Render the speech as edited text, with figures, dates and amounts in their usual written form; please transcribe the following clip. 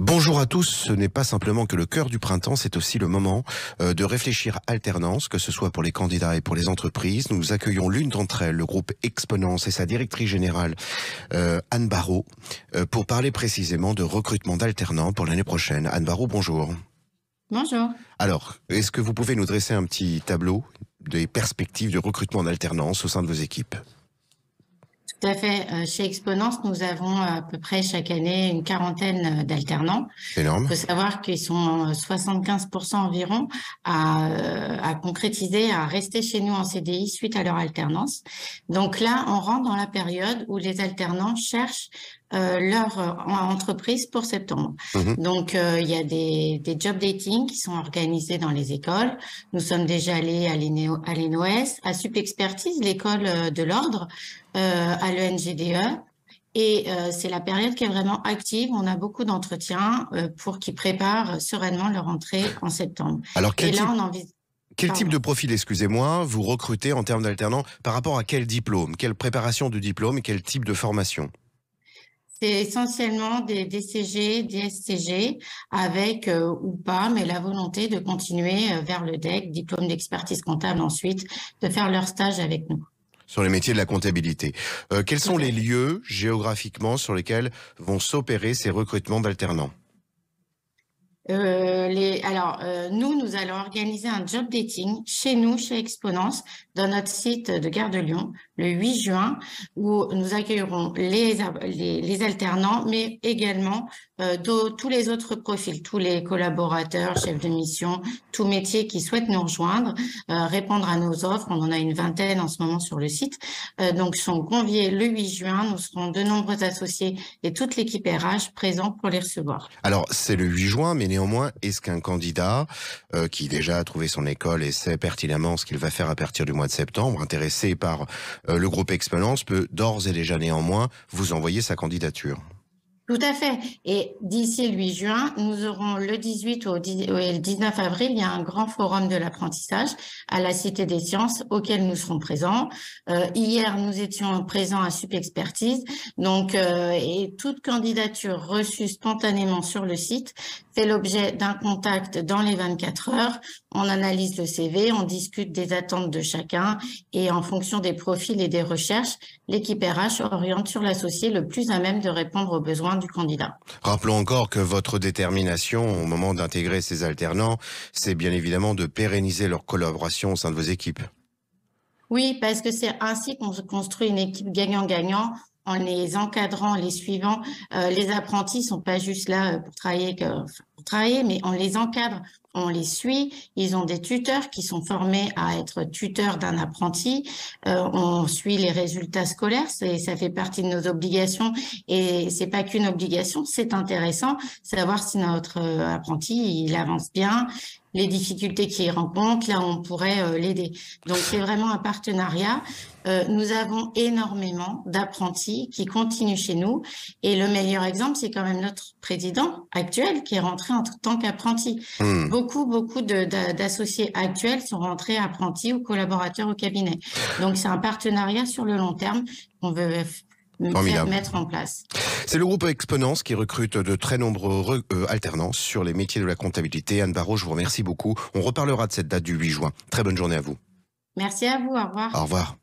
Bonjour à tous, ce n'est pas simplement que le cœur du printemps, c'est aussi le moment de réfléchir alternance, que ce soit pour les candidats et pour les entreprises. Nous accueillons l'une d'entre elles, le groupe Exponence et sa directrice générale Anne Barraud, pour parler précisément de recrutement d'alternants pour l'année prochaine. Anne Barraud, bonjour. Bonjour. Alors, est-ce que vous pouvez nous dresser un petit tableau des perspectives de recrutement d'alternance au sein de vos équipes ? Tout à fait. Chez Exponence, nous avons à peu près chaque année une quarantaine d'alternants. Énorme. Il faut savoir qu'ils sont 75% environ à concrétiser, à rester chez nous en CDI suite à leur alternance. Donc là, on rentre dans la période où les alternants cherchent leur entreprise pour septembre. Mhm. Donc, il y a des job dating qui sont organisés dans les écoles. Nous sommes déjà allés à l'ENOS, à Sup Expertise, l'école de l'ordre, à l'ENGDE. Et c'est la période qui est vraiment active. On a beaucoup d'entretiens pour qu'ils préparent sereinement leur entrée en septembre. Alors, Et là, on envisage... quel type Pardon. de profil, excusez-moi, vous recrutez en termes d'alternants par rapport à quel diplôme, quelle préparation de diplôme et quel type de formation ? C'est essentiellement des DCG, des SCG, avec ou pas, mais la volonté de continuer vers le DEC, diplôme d'expertise comptable ensuite, de faire leur stage avec nous. Sur les métiers de la comptabilité. Quels sont Tout à les fait. lieux géographiquement sur lesquels vont s'opérer ces recrutements d'alternants ? Nous allons organiser un job dating chez nous, chez Exponence, dans notre site de Gare de Lyon, le 8 juin, où nous accueillerons les alternants, mais également tous les autres profils, tous les collaborateurs, chefs de mission, tout métier qui souhaitent nous rejoindre, répondre à nos offres. On en a une vingtaine en ce moment sur le site. Donc, sont conviés le 8 juin. Nous serons de nombreux associés et toute l'équipe RH présents pour les recevoir. Alors, c'est le 8 juin, mais néanmoins, est-ce qu'un candidat qui déjà a trouvé son école et sait pertinemment ce qu'il va faire à partir du mois de septembre, intéressé par le groupe Expérience, peut d'ores et déjà néanmoins vous envoyer sa candidature ? Tout à fait. Et d'ici le 8 juin, nous aurons le 18 et le 19 avril, il y a un grand forum de l'apprentissage à la Cité des Sciences auquel nous serons présents. Hier, nous étions présents à Sup Expertise. Donc, et toute candidature reçue spontanément sur le site fait l'objet d'un contact dans les 24 heures. On analyse le CV, on discute des attentes de chacun et en fonction des profils et des recherches, l'équipe RH oriente sur l'associé le plus à même de répondre aux besoins du candidat. Rappelons encore que votre détermination au moment d'intégrer ces alternants, c'est bien évidemment de pérenniser leur collaboration au sein de vos équipes. Oui, parce que c'est ainsi qu'on se construit une équipe gagnant-gagnant en les encadrant, les suivant. Les apprentis sont pas juste là pour travailler, mais on les encadre, on les suit. Ils ont des tuteurs qui sont formés à être tuteurs d'un apprenti. On suit les résultats scolaires, ça fait partie de nos obligations. Et c'est pas qu'une obligation, c'est intéressant savoir si notre apprenti il avance bien, les difficultés qu'il rencontre, là on pourrait l'aider. Donc c'est vraiment un partenariat. Nous avons énormément d'apprentis qui continuent chez nous et le meilleur exemple, c'est quand même notre président actuel qui est rentré en tant qu'apprenti. Beaucoup d'associés actuels sont rentrés apprentis ou collaborateurs au cabinet. Donc c'est un partenariat sur le long terme qu'on veut faire mettre en place. C'est le groupe Exponence qui recrute de très nombreux alternants sur les métiers de la comptabilité. Anne Barraud, je vous remercie beaucoup. On reparlera de cette date du 8 juin. Très bonne journée à vous. Merci à vous, au revoir. Au revoir.